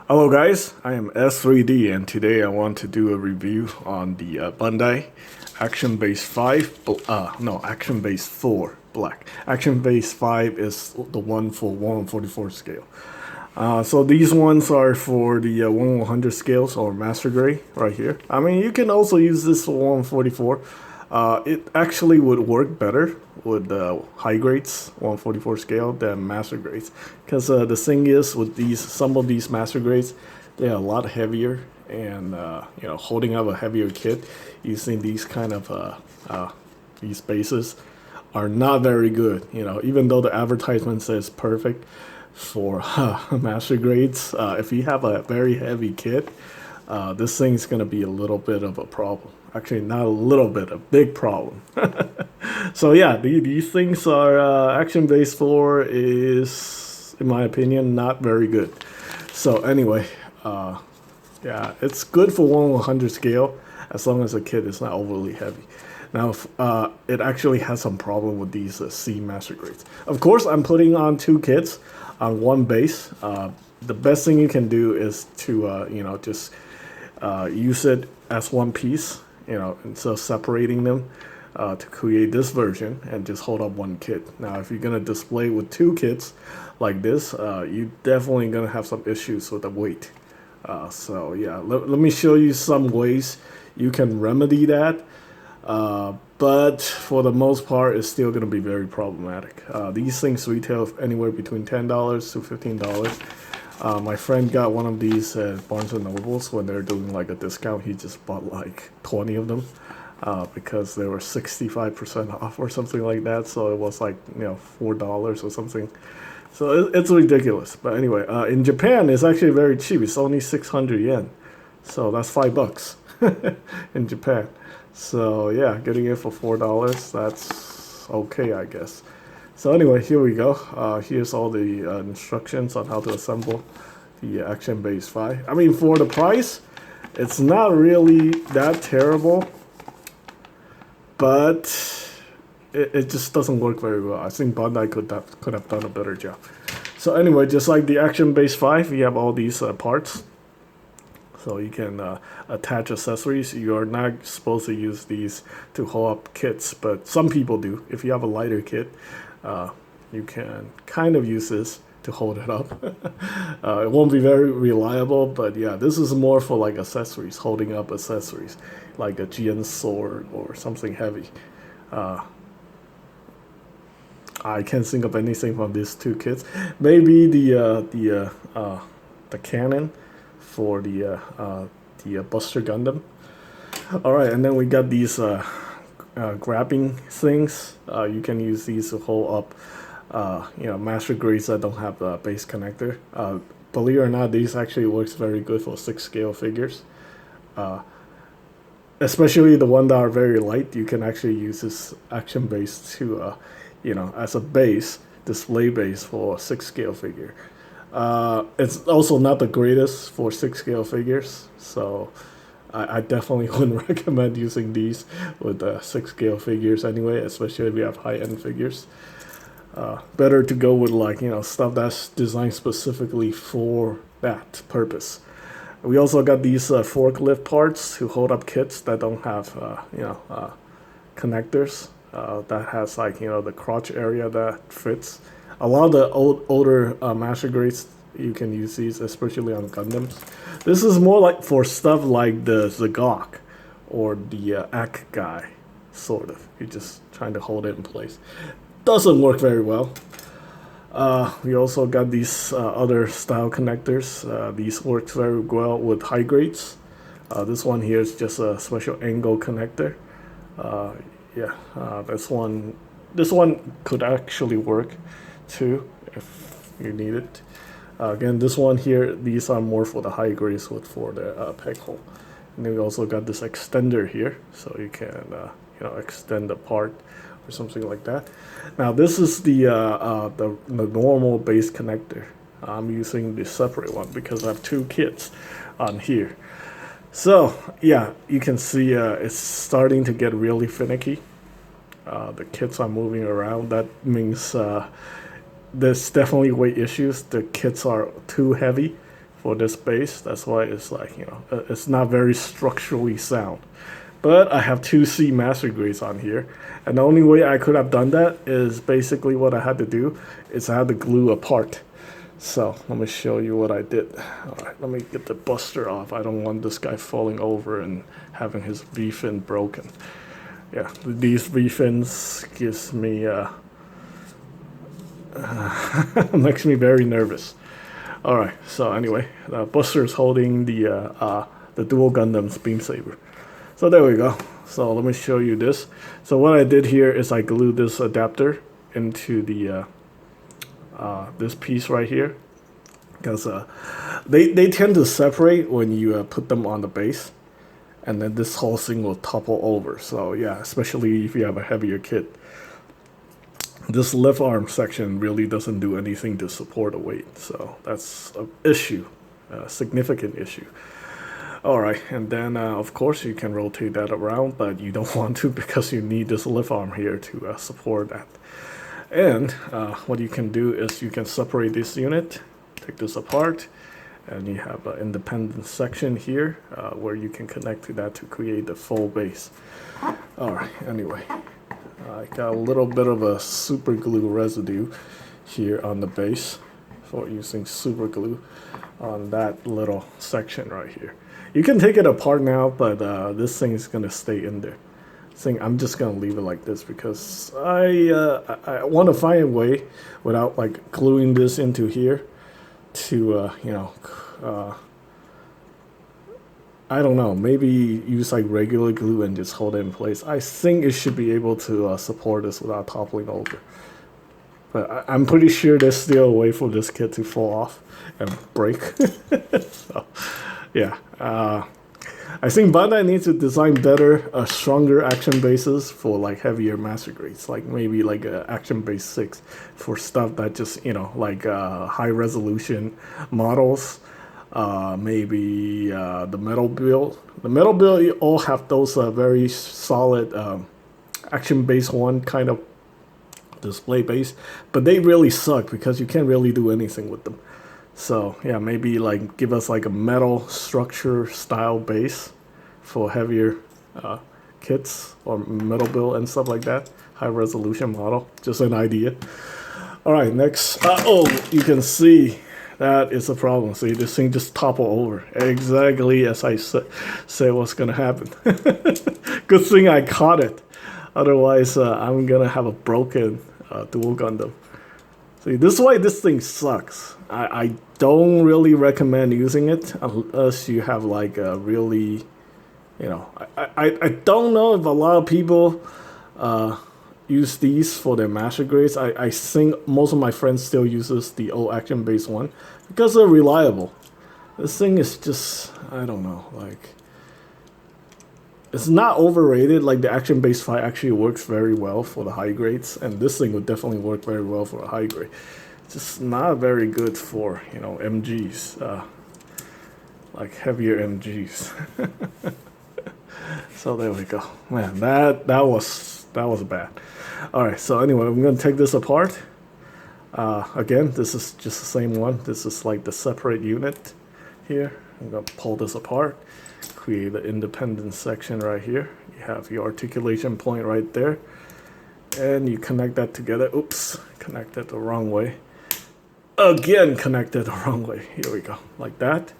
Hello guys, I am S3D and today I want to do a review on the Bandai Action Base 5, no, Action Base 4 black. Action Base 5 is the one for 1/44 scale. So these ones are for the 1/100 scales or master grade right here. I mean, you can also use this for 1/44. It actually would work better with high grades 1/44 scale than master grades, because the thing is with some of these master grades, they're a lot heavier, and holding up a heavier kit using these kind of these bases are not very good. Even though the advertisement says perfect for master grades, if you have a very heavy kit, this thing's gonna be a little bit of a problem. Actually, not a little bit, a big problem. So yeah, these things are Action Base 4 is, in my opinion, not very good. So anyway, yeah, it's good for 1/100 scale as long as the kit is not overly heavy. Now, it actually has some problem with these C master grades. Of course, I'm putting on two kits on one base. The best thing you can do is to just use it as one piece, instead of separating them, to create this version and just hold up one kit. Now, if you're gonna display with two kits like this, you definitely gonna have some issues with the weight. So yeah, let me show you some ways you can remedy that. But for the most part, it's still gonna be very problematic. These things retail anywhere between $10 to $15. My friend got one of these at Barnes and Nobles when they're doing like a discount. He just bought like 20 of them because they were 65% off or something like that. So it was like $4 or something. So it's ridiculous. But anyway, in Japan, it's actually very cheap. It's only 600 yen. So that's $5 in Japan. So yeah, getting it for $4, that's okay, I guess. So anyway, here we go. Here's all the instructions on how to assemble the Action Base 5. I mean, for the price, it's not really that terrible, but it just doesn't work very well. I think Bandai could have done a better job. So anyway, just like the Action Base 5, you have all these parts. So you can attach accessories. You are not supposed to use these to hold up kits, but some people do. If you have a lighter kit, you can kind of use this to hold it up. It won't be very reliable, but yeah, this is more for like accessories, holding up accessories, like a GN sword or something heavy. I can't think of anything from these two kits. Maybe the cannon for the Buster Gundam. All right, and then we got these grabbing things. You can use these to hold up, master grades that don't have the base connector. Believe it or not, these actually works very good for 6 scale figures. Especially the one that are very light. You can actually use this Action Base to, as a base, display base for a 6 scale figure. It's also not the greatest for 6 scale figures, so I definitely wouldn't recommend using these with 6 scale figures anyway, especially if you have high-end figures. Better to go with stuff that's designed specifically for that purpose. We also got these forklift parts to hold up kits that don't have connectors. That has the crotch area that fits. A lot of the older master grades, you can use these, especially on Gundams. This is more like for stuff like the Zagok or the Ak guy, sort of. You're just trying to hold it in place. Doesn't work very well. We also got these other style connectors. These work very well with high grades. This one here is just a special angle connector. This one could actually work too if you need it. Again, this one here, these are more for the high grades for the peg hole. And then we also got this extender here, so you can extend the part or something like that. Now this is the normal base connector. I'm using the separate one because I have two kits on here. So yeah, you can see it's starting to get really finicky. The kits are moving around. That means there's definitely weight issues. The kits are too heavy for this base. That's why it's like, you know, it's not very structurally sound. But I have 2C master grades on here, and the only way I could have done that is basically what I had to do is I had to glue apart. So let me show you what I did. All right, let me get the buster off. I don't want this guy falling over and having his V-fin broken. Yeah, these V-fins gives me makes me very nervous. All right, so anyway, Buster is holding the dual Gundam's beam saber. So there we go. So let me show you this. So what I did here is I glued this adapter into the this piece right here, because they tend to separate when you put them on the base, and then this whole thing will topple over. So yeah, especially if you have a heavier kit. This left arm section really doesn't do anything to support a weight, so that's an issue, a significant issue. All right, and then of course you can rotate that around, but you don't want to because you need this lift arm here to support that. And what you can do is you can separate this unit, take this apart, and you have an independent section here where you can connect to that to create the full base. All right, anyway, I got a little bit of a super glue residue here on the base for using super glue on that little section right here. You can take it apart now, but this thing is gonna stay in there. I'm just gonna leave it like this because I want to find a way without like gluing this into here to you know, I don't know, maybe use like regular glue and just hold it in place. I think it should be able to support this without toppling over. But I'm pretty sure there's still a way for this kit to fall off and break. So, yeah. I think Bandai needs to design better, stronger action bases for like heavier master grades, like maybe like action base 6 for stuff that just, you know, like high resolution models. Maybe the metal build. The metal build, you all have those very solid action base 1 kind of display base, but they really suck because you can't really do anything with them. So yeah, maybe like give us like a metal structure style base for heavier kits or metal build and stuff like that. High resolution model, just an idea. All right, next. Oh, you can see that is a problem. See, this thing just topple over exactly as I said what's gonna happen. Good thing I caught it. Otherwise, I'm gonna have a broken dual Gundam. See, this is why this thing sucks. I don't really recommend using it unless you have like a really, you know, I don't know if a lot of people use these for their master grades. I think most of my friends still uses the old action base 1 because they're reliable. This thing is just, I don't know, like, it's not overrated. Like the action base 5 actually works very well for the high grades, and this thing would definitely work very well for a high grade. It's just not very good for, you know, MGs, like heavier MGs. So there we go. Man, that was bad. All right, so anyway, I'm gonna take this apart. Again, this is just the same one. This is like the separate unit here. I'm gonna pull this apart, create an independent section right here. You have your articulation point right there, and you connect that together. Oops, connected the wrong way. Again, connected the wrong way. Here we go, like that.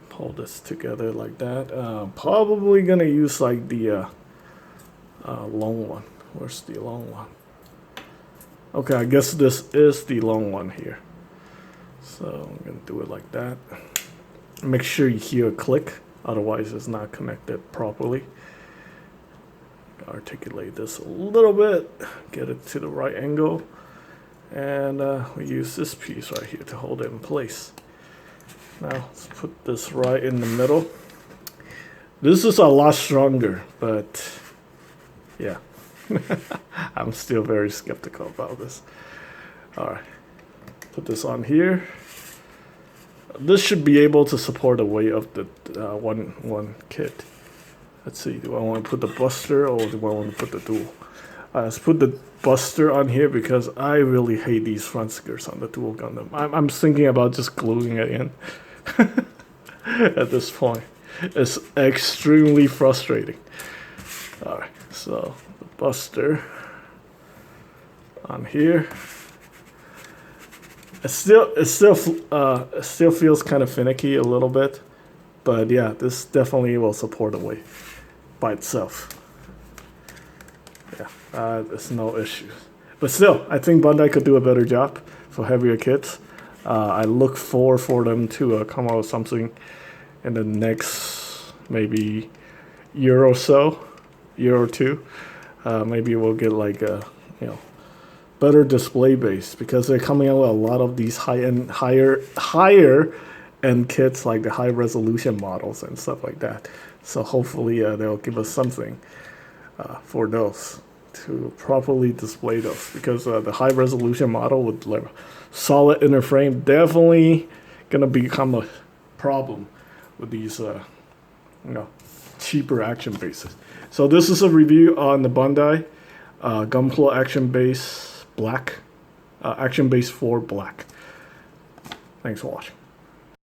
Pull this together like that. Probably gonna use like the long one. Where's the long one? Okay, I guess this is the long one here. So I'm gonna do it like that. Make sure you hear a click, otherwise it's not connected properly. Articulate this a little bit, get it to the right angle, and we use this piece right here to hold it in place. Now let's put this right in the middle. This is a lot stronger, but yeah. I'm still very skeptical about this. All right, put this on here. This should be able to support the weight of the one kit. Let's see, do I want to put the buster or do I want to put the dual? Let's put the Buster on here because I really hate these front stickers on the Dual Gundam. I'm thinking about just gluing it in at this point. It's extremely frustrating. Alright, so the Buster on here. It still feels kind of finicky a little bit, but yeah, this definitely will support the weight by itself. Yeah, there's no issues. But still, I think Bandai could do a better job for heavier kits. I look forward for them to come out with something in the next maybe year or so, year or two. Maybe we'll get like a better display base because they're coming out with a lot of these higher end kits like the high resolution models and stuff like that. So hopefully they'll give us something for those to properly display those because the high resolution model with like solid inner frame definitely gonna become a problem with these cheaper action bases. So this is a review on the Bandai Gunpla Action Base Black, Action Base 4 Black. Thanks for watching.